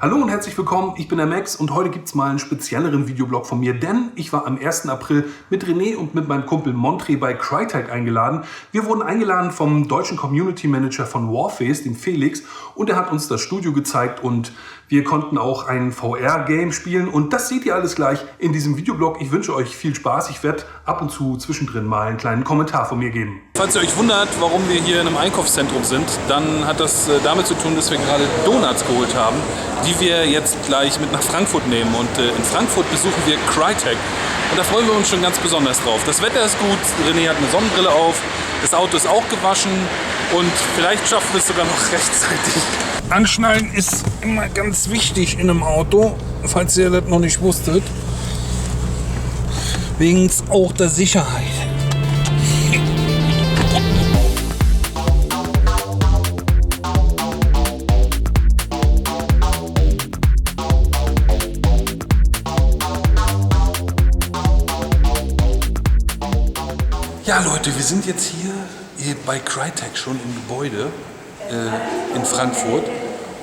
Hallo und herzlich willkommen, ich bin der Max und heute gibt es mal einen spezielleren Videoblog von mir, denn ich war am 1. April mit René und mit meinem Kumpel Montre bei Crytek eingeladen. Wir wurden eingeladen vom deutschen Community Manager von Warface, dem Felix, und er hat uns das Studio gezeigt und wir konnten auch ein VR-Game spielen und das seht ihr alles gleich in diesem Videoblog. Ich wünsche euch viel Spaß, ich werde ab und zu zwischendrin mal einen kleinen Kommentar von mir geben. Falls ihr euch wundert, warum wir hier in einem Einkaufszentrum sind, dann hat das damit zu tun, dass wir gerade Donuts geholt haben, die wir jetzt gleich mit nach Frankfurt nehmen. Und in Frankfurt besuchen wir Crytek. Und da freuen wir uns schon ganz besonders drauf. Das Wetter ist gut, René hat eine Sonnenbrille auf, das Auto ist auch gewaschen und vielleicht schaffen wir es sogar noch rechtzeitig. Anschnallen ist immer ganz wichtig in einem Auto, falls ihr das noch nicht wusstet. Wegen auch der Sicherheit. Ja Leute, wir sind jetzt hier bei Crytek schon im Gebäude in Frankfurt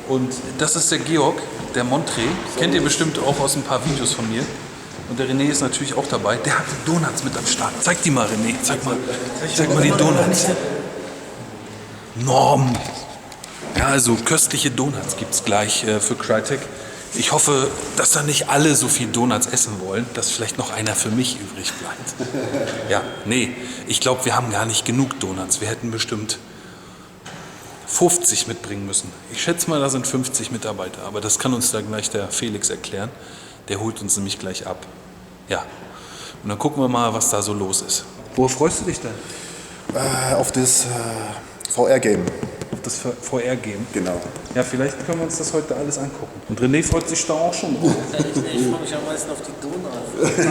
und das ist der Georg, der Montre, kennt ihr bestimmt auch aus ein paar Videos von mir und der René ist natürlich auch dabei, der hat die Donuts mit am Start. Zeig die mal René, zeig mal die Donuts. Norm! Ja, also köstliche Donuts gibt es gleich für Crytek. Ich hoffe, dass da nicht alle so viel Donuts essen wollen, dass vielleicht noch einer für mich übrig bleibt. Ja, nee, ich glaube, wir haben gar nicht genug Donuts. Wir hätten bestimmt 50 mitbringen müssen. Ich schätze mal, da sind 50 Mitarbeiter, aber das kann uns da gleich der Felix erklären. Der holt uns nämlich gleich ab. Ja, und dann gucken wir mal, was da so los ist. Worauf freust du dich denn? Auf das VR-Game. Auf das VR-Game? Genau. Ja, vielleicht können wir uns das heute alles angucken. Und René freut sich da auch schon drauf. Ich freue mich am meisten auf die Donuts.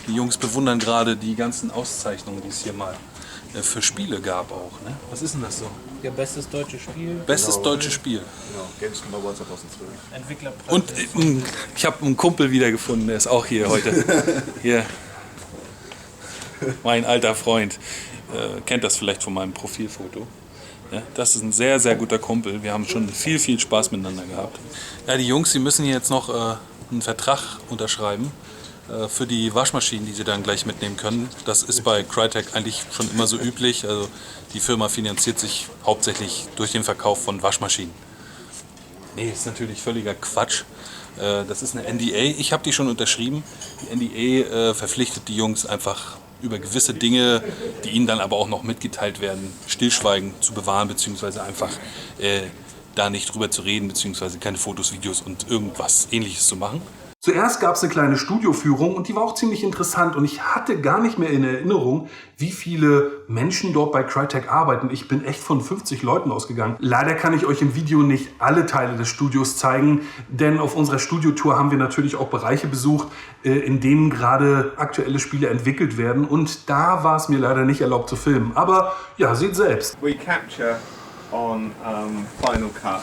Die Jungs bewundern gerade die ganzen Auszeichnungen, die es hier mal für Spiele gab auch. Ne? Was ist denn das so? Ja, bestes deutsches Spiel. Bestes deutsches Spiel. Genau, Games Award 2012. Entwicklerpreis. Und ich habe einen Kumpel wiedergefunden, der ist auch hier heute. Hier. Mein alter Freund. Kennt das vielleicht von meinem Profilfoto. Ja, das ist ein sehr, sehr guter Kumpel. Wir haben schon viel, viel Spaß miteinander gehabt. Ja, die Jungs, die müssen hier jetzt noch einen Vertrag unterschreiben für die Waschmaschinen, die sie dann gleich mitnehmen können. Das ist bei Crytek eigentlich schon immer so üblich. Also die Firma finanziert sich hauptsächlich durch den Verkauf von Waschmaschinen. Nee, ist natürlich völliger Quatsch. Das ist eine NDA. Ich habe die schon unterschrieben. Die NDA verpflichtet die Jungs einfach über gewisse Dinge, die ihnen dann aber auch noch mitgeteilt werden, Stillschweigen zu bewahren, beziehungsweise einfach da nicht drüber zu reden, beziehungsweise keine Fotos, Videos und irgendwas Ähnliches zu machen. Zuerst gab es eine kleine Studioführung und die war auch ziemlich interessant und ich hatte gar nicht mehr in Erinnerung, wie viele Menschen dort bei Crytek arbeiten. Ich bin echt von 50 Leuten ausgegangen. Leider kann ich euch im Video nicht alle Teile des Studios zeigen, denn auf unserer Studiotour haben wir natürlich auch Bereiche besucht, in denen gerade aktuelle Spiele entwickelt werden und da war es mir leider nicht erlaubt zu filmen. Aber ja, seht selbst. We capture on Final Cut.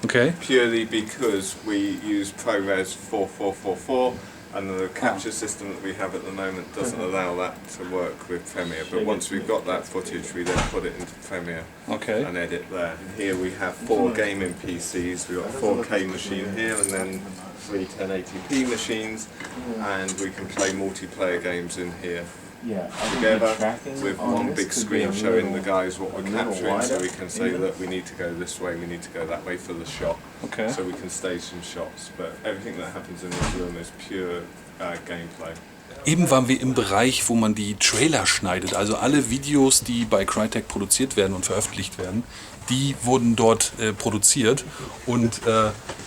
Okay. Purely because we use ProRes 4444 and the capture system that we have at the moment doesn't allow that to work with Premiere. But once we've got that footage, we then put it into Premiere and edit there. And here we have 4 gaming PCs. We've got a 4K machine here and then 3 1080p machines, and we can play multiplayer games in here. Together with one big screen showing the guys what we're capturing, so we can say that we need to go this way, we need to go that way for the shot, so we can stage some shots. But everything that happens in this room is pure gameplay. Eben waren wir im Bereich, wo man die Trailer schneidet, also alle Videos, die bei Crytek produziert werden und veröffentlicht werden, die wurden dort produziert und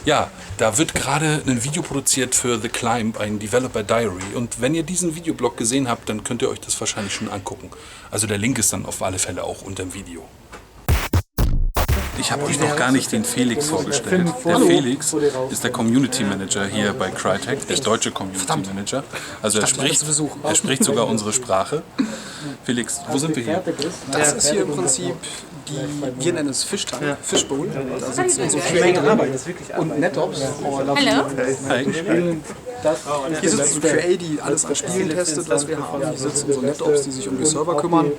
ja, da wird gerade ein Video produziert für The Climb, ein Developer Diary, und wenn ihr diesen Videoblog gesehen habt, dann könnt ihr euch das wahrscheinlich schon angucken. Also der Link ist dann auf alle Fälle auch unter dem Video. Ich habe euch noch gar nicht den Felix vorgestellt. Der Felix ist der Community Manager hier bei Crytek, der deutsche Community Manager. Also er spricht sogar unsere Sprache. Felix, wo sind wir hier? Das ist hier im Prinzip wir nennen es Fishtank, Fishbowl. Da sitzen unsere QA und NetOps. Hallo. Hi. Hier sitzt so QA, die alles an Spielen testet, was wir haben. Hier sitzen unsere NetOps, die sich um die Server kümmern.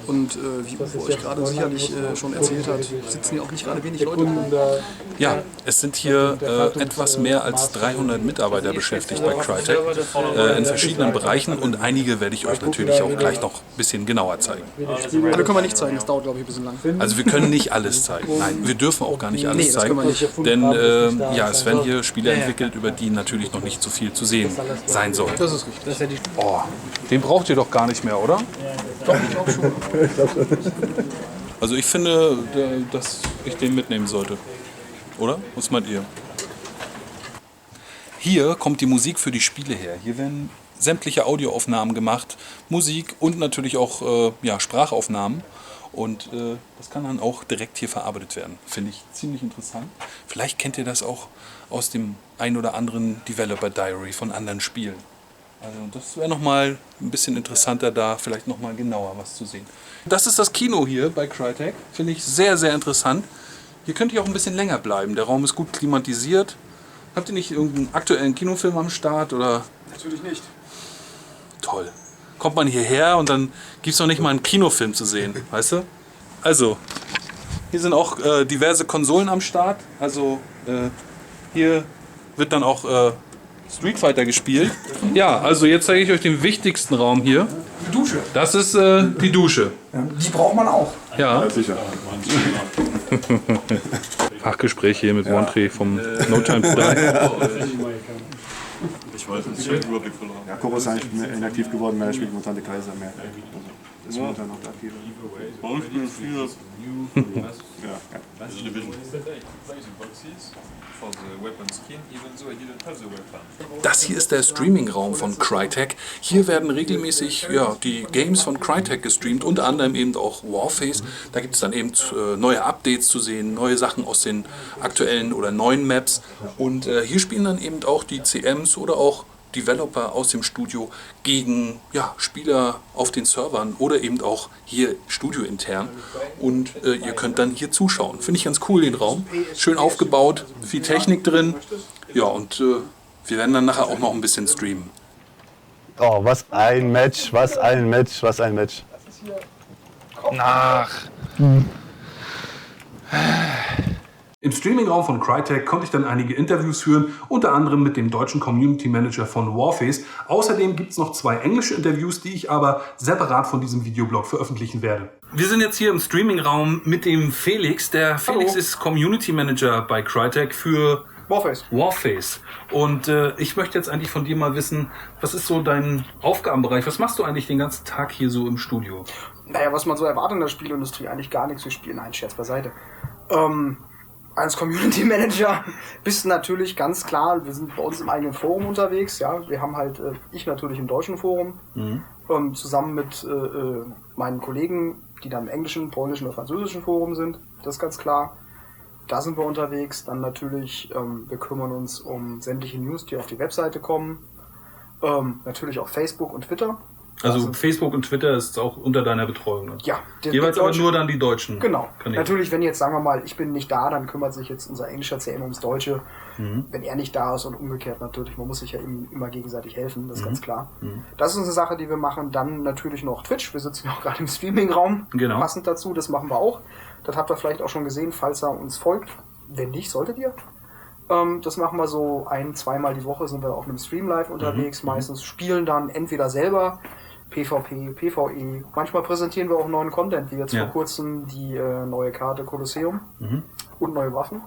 Und wie Uwe euch gerade sicherlich schon erzählt hat, sitzen hier auch nicht gerade wenig Leute. Ja, es sind hier etwas mehr als 300 Mitarbeiter beschäftigt bei Crytek in verschiedenen Bereichen und einige werde ich euch natürlich auch gleich noch ein bisschen genauer zeigen. Alle können wir nicht zeigen, das dauert glaube ich ein bisschen lang. Also wir können nicht alles zeigen. Nein, wir dürfen auch gar nicht alles das zeigen, können wir nicht. denn ja, es werden hier Spiele entwickelt, über die natürlich noch nicht so viel zu sehen sein soll. Das ist richtig. Oh, den braucht ihr doch gar nicht mehr, oder? Doch, ich glaube schon. Also ich finde, dass ich den mitnehmen sollte. Oder? Was meint ihr? Hier kommt die Musik für die Spiele her. Hier werden sämtliche Audioaufnahmen gemacht, Musik und natürlich auch ja, Sprachaufnahmen. Und das kann dann auch direkt hier verarbeitet werden. Finde ich ziemlich interessant. Vielleicht kennt ihr das auch aus dem ein oder anderen Developer Diary von anderen Spielen. Also das wäre nochmal ein bisschen interessanter, da vielleicht nochmal genauer was zu sehen. Das ist das Kino hier bei Crytek. Finde ich sehr, sehr interessant. Hier könnt ihr auch ein bisschen länger bleiben. Der Raum ist gut klimatisiert. Habt ihr nicht irgendeinen aktuellen Kinofilm am Start? Oder? Natürlich nicht. Toll. Kommt man hierher und dann gibt es noch nicht mal einen Kinofilm zu sehen, weißt du? Also, hier sind auch diverse Konsolen am Start. Also, hier wird dann auch Street Fighter gespielt. Ja, also jetzt zeige ich euch den wichtigsten Raum hier. Die Dusche. Das ist die Dusche. Die braucht man auch. Ja. Sicher. Fachgespräch hier mit Montre vom No Time to Die. Ich weiß nicht, ich Überblick verloren. Ja, Koro ist eigentlich mehr inaktiv geworden, er spielt momentan die Kaiser mehr. Also, ist momentan noch der Aktive. Bei uns spielen viele. Ja. Das hier ist der Streaming-Raum von Crytek. Hier werden regelmäßig ja, die Games von Crytek gestreamt, unter anderem eben auch Warface. Da gibt es dann eben neue Updates zu sehen, neue Sachen aus den aktuellen oder neuen Maps. Und hier spielen dann eben auch die CMs oder auch Developer aus dem Studio gegen ja, Spieler auf den Servern oder eben auch hier studiointern. Und ihr könnt dann hier zuschauen. Finde ich ganz cool, den Raum. Schön aufgebaut, viel Technik drin. Ja, und wir werden dann nachher auch noch ein bisschen streamen. Oh, was ein Match, was ein Match, was ein Match. Ach. Im Streamingraum von Crytek konnte ich dann einige Interviews führen, unter anderem mit dem deutschen Community Manager von Warface. Außerdem gibt es noch 2 englische Interviews, die ich aber separat von diesem Videoblog veröffentlichen werde. Wir sind jetzt hier im Streamingraum mit dem Felix. Der Felix ist Community Manager bei Crytek für Warface. Und ich möchte jetzt eigentlich von dir mal wissen, was ist so dein Aufgabenbereich? Was machst du eigentlich den ganzen Tag hier so im Studio? Naja, was man so erwartet in der Spielindustrie, eigentlich gar nichts. Wir spielen, nein, Scherz beiseite. Als Community Manager bist du natürlich ganz klar, wir sind bei uns im eigenen Forum unterwegs, ja, wir haben halt, ich natürlich im deutschen Forum, zusammen mit meinen Kollegen, die dann im englischen, polnischen oder französischen Forum sind, das ist ganz klar. Da sind wir unterwegs, dann natürlich, wir kümmern uns um sämtliche News, die auf die Webseite kommen, natürlich auch Facebook und Twitter. Also Facebook und Twitter ist auch unter deiner Betreuung. Ne? Ja. Jeweils aber nur dann die deutschen. Genau. Kanäle. Natürlich, wenn jetzt, sagen wir mal, ich bin nicht da, dann kümmert sich jetzt unser englischer CM ums Deutsche. Wenn er nicht da ist und umgekehrt natürlich. Man muss sich ja immer gegenseitig helfen, das ist ganz klar. Das ist eine Sache, die wir machen. Dann natürlich noch Twitch. Wir sitzen ja auch gerade im Streaming-Raum. Genau. Passend dazu, das machen wir auch. Das habt ihr vielleicht auch schon gesehen, falls ihr uns folgt. Wenn nicht, solltet ihr. Das machen wir so 1-2 Mal die Woche, sind wir auf einem Stream live unterwegs. Meistens spielen dann entweder selber PvP, PvE. Manchmal präsentieren wir auch neuen Content, wie jetzt vor kurzem die neue Karte Kolosseum und neue Waffen.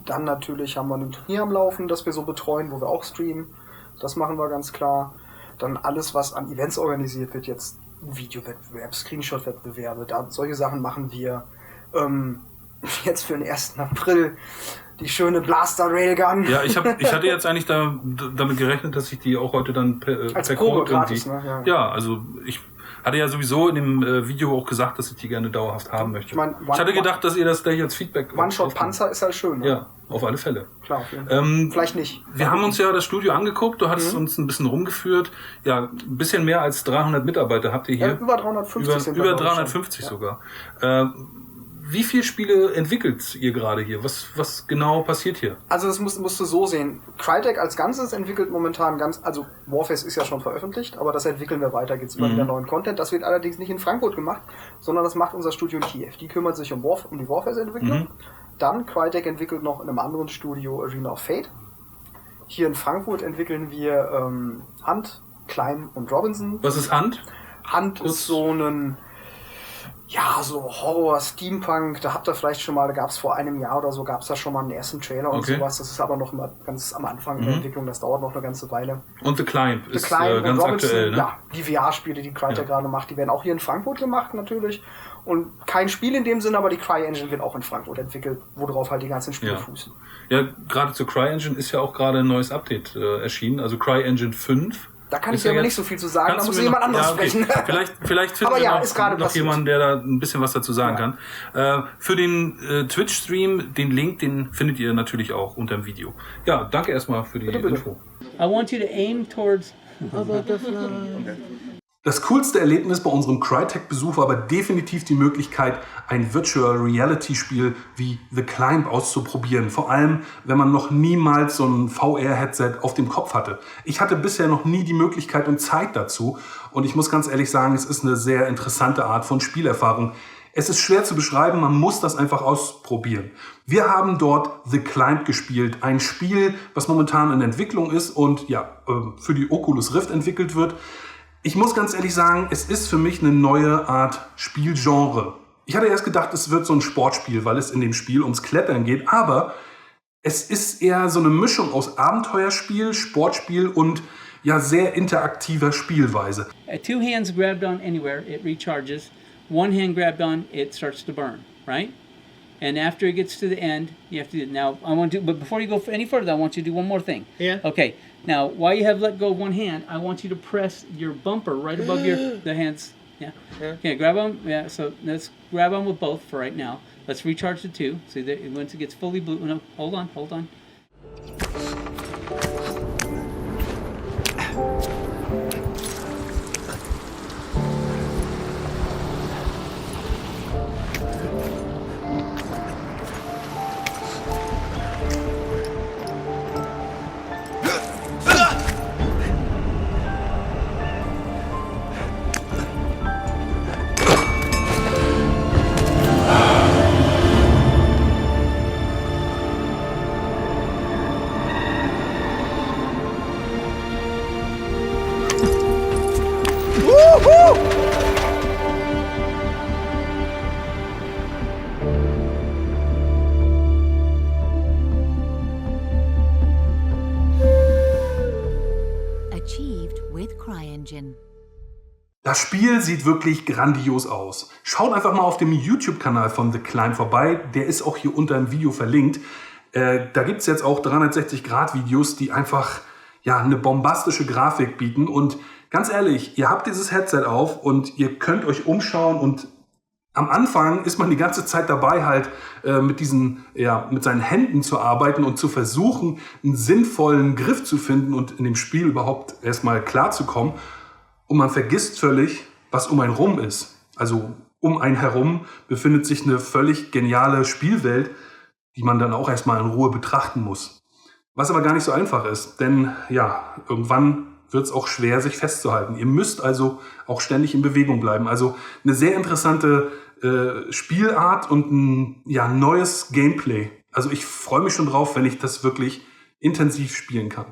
Dann natürlich haben wir ein Turnier am Laufen, das wir so betreuen, wo wir auch streamen. Das machen wir ganz klar. Dann alles, was an Events organisiert wird, jetzt Videowettbewerb, Screenshot-Wettbewerbe, solche Sachen machen wir. Jetzt für den 1. April die schöne Blaster Railgun. Ja, ich hatte jetzt eigentlich damit gerechnet, dass ich die auch heute dann als per Probe Code gratis, ne? Ja, also ich Hatte ja sowieso in dem Video auch gesagt, dass ich die gerne dauerhaft haben möchte. Ich mein, ich hatte gedacht, dass ihr das gleich als Feedback... One-Shot-Panzer ist halt schön. Ne? Ja, auf alle Fälle. Klar, auf jeden Fall. Vielleicht nicht. Wir haben uns ja das Studio angeguckt, du hattest uns ein bisschen rumgeführt. Ja, ein bisschen mehr als 300 Mitarbeiter habt ihr hier. Ja, über 350 sind wir. Über 350 sogar. Wie viele Spiele entwickelt ihr gerade hier? Was genau passiert hier? Also das musst du so sehen. Crytek als Ganzes entwickelt momentan also Warface ist ja schon veröffentlicht, aber das entwickeln wir weiter, gibt's immer wieder neuen Content. Das wird allerdings nicht in Frankfurt gemacht, sondern das macht unser Studio in Kiew. Die kümmert sich um die Warface-Entwicklung. Dann Crytek entwickelt noch in einem anderen Studio Arena of Fate. Hier in Frankfurt entwickeln wir Hunt, Klein und Robinson. Was ist Hunt? Hunt ist so ein so Horror, Steampunk, da habt ihr vielleicht schon mal, da gab es vor einem Jahr oder so, gab es da schon mal einen ersten Trailer und sowas. Das ist aber noch mal ganz am Anfang der Entwicklung, das dauert noch eine ganze Weile. Und The Climb ist ganz Robinson, aktuell, ne? Ja, die VR-Spiele, die Crytek gerade macht, die werden auch hier in Frankfurt gemacht natürlich. Und kein Spiel in dem Sinne, aber die CryEngine wird auch in Frankfurt entwickelt, worauf halt die ganzen Spiele fußen. Ja, gerade zur CryEngine ist ja auch gerade ein neues Update erschienen, also CryEngine 5. Da kann ich dir aber nicht so viel zu sagen, da muss jemand anderes sprechen. Vielleicht findet wir noch jemanden, der da ein bisschen was dazu sagen kann. Für den Twitch-Stream, den Link, den findet ihr natürlich auch unter dem Video. Ja, danke erstmal für die Info. I want you to aim towards... Das coolste Erlebnis bei unserem Crytek-Besuch war aber definitiv die Möglichkeit, ein Virtual Reality-Spiel wie The Climb auszuprobieren. Vor allem, wenn man noch niemals so ein VR-Headset auf dem Kopf hatte. Ich hatte bisher noch nie die Möglichkeit und Zeit dazu. Und ich muss ganz ehrlich sagen, es ist eine sehr interessante Art von Spielerfahrung. Es ist schwer zu beschreiben, man muss das einfach ausprobieren. Wir haben dort The Climb gespielt, ein Spiel, was momentan in Entwicklung ist und für die Oculus Rift entwickelt wird. Ich muss ganz ehrlich sagen, es ist für mich eine neue Art Spielgenre. Ich hatte erst gedacht, es wird so ein Sportspiel, weil es in dem Spiel ums Klettern geht, aber es ist eher so eine Mischung aus Abenteuerspiel, Sportspiel und sehr interaktiver Spielweise. Two hands grabbed on anywhere, it recharges. One hand grabbed on, it starts to burn, right? And after it gets to the end, you have to do, now I want to, but before you go any further, I want you to do one more thing. Yeah. Okay. Now, while you have let go of one hand, I want you to press your bumper right above the hands. Yeah. Okay, grab on. Yeah, so let's grab on with both for right now. Let's recharge the two. See that once it gets fully blue. No, hold on. Das Spiel sieht wirklich grandios aus. Schaut einfach mal auf dem YouTube-Kanal von The Climb vorbei. Der ist auch hier unter dem Video verlinkt. Da gibt es jetzt auch 360-Grad-Videos, die einfach eine bombastische Grafik bieten. Und ganz ehrlich, ihr habt dieses Headset auf und ihr könnt euch umschauen. Und am Anfang ist man die ganze Zeit dabei, halt mit seinen Händen zu arbeiten und zu versuchen, einen sinnvollen Griff zu finden und in dem Spiel überhaupt erstmal klarzukommen. Und man vergisst völlig, was um einen rum ist. Also um einen herum befindet sich eine völlig geniale Spielwelt, die man dann auch erstmal in Ruhe betrachten muss. Was aber gar nicht so einfach ist, denn irgendwann wird es auch schwer, sich festzuhalten. Ihr müsst also auch ständig in Bewegung bleiben. Also eine sehr interessante Spielart und ein neues Gameplay. Also ich freue mich schon drauf, wenn ich das wirklich intensiv spielen kann.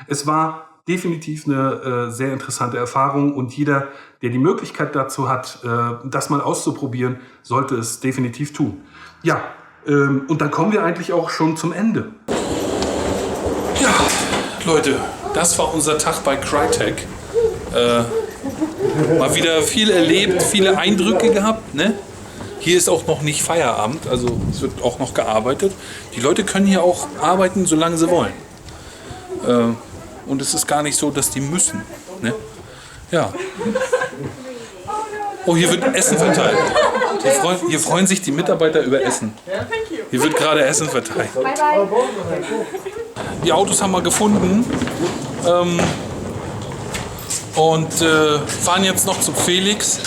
Es war definitiv eine sehr interessante Erfahrung und jeder, der die Möglichkeit dazu hat, das mal auszuprobieren, sollte es definitiv tun. Ja, und dann kommen wir eigentlich auch schon zum Ende. Ja, Leute, das war unser Tag bei Crytek. Mal wieder viel erlebt, viele Eindrücke gehabt, ne? Hier ist auch noch nicht Feierabend, also es wird auch noch gearbeitet. Die Leute können hier auch arbeiten, solange sie wollen. Und es ist gar nicht so, dass die müssen. Ne? Ja. Oh, hier wird Essen verteilt. Hier freuen sich die Mitarbeiter über Essen. Hier wird gerade Essen verteilt. Die Autos haben wir gefunden und fahren jetzt noch zum Felix,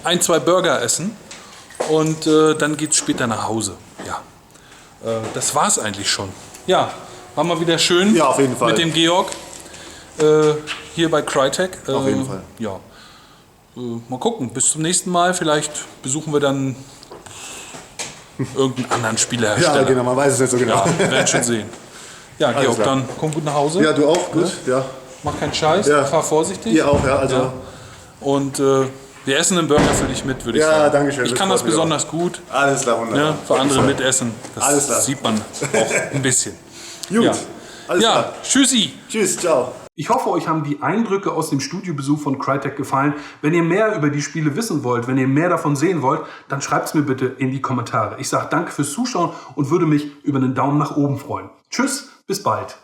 ein, zwei Burger essen und dann geht es später nach Hause. Ja, das war's eigentlich schon. Ja, war mal wieder schön. Ja, auf jeden Fall. Mit dem Georg hier bei Crytek. Auf jeden Fall. Ja. Mal gucken, bis zum nächsten Mal. Vielleicht besuchen wir dann irgendeinen anderen Spielerhersteller. Ja, genau, man weiß es nicht so genau. Ja, wir werden schon sehen. Ja, Georg, klar. dann komm gut nach Hause. Ja, du auch, gut. Ja. Mach keinen Scheiß, Ja. fahr vorsichtig. Ihr auch, ja. Also, Ja. Und wir essen einen Burger für dich mit, würde ich Ja, sagen. danke schön, Ich das kann das freut mich besonders gut. Alles klar, wunderbar. Ja, für andere mitessen. Das Alles klar. sieht man auch ein bisschen. Gut, Ja, alles ja klar. tschüssi. Tschüss, ciao. Ich hoffe, euch haben die Eindrücke aus dem Studiobesuch von Crytek gefallen. Wenn ihr mehr über die Spiele wissen wollt, wenn ihr mehr davon sehen wollt, dann schreibt es mir bitte in die Kommentare. Ich sage danke fürs Zuschauen und würde mich über einen Daumen nach oben freuen. Tschüss, bis bald.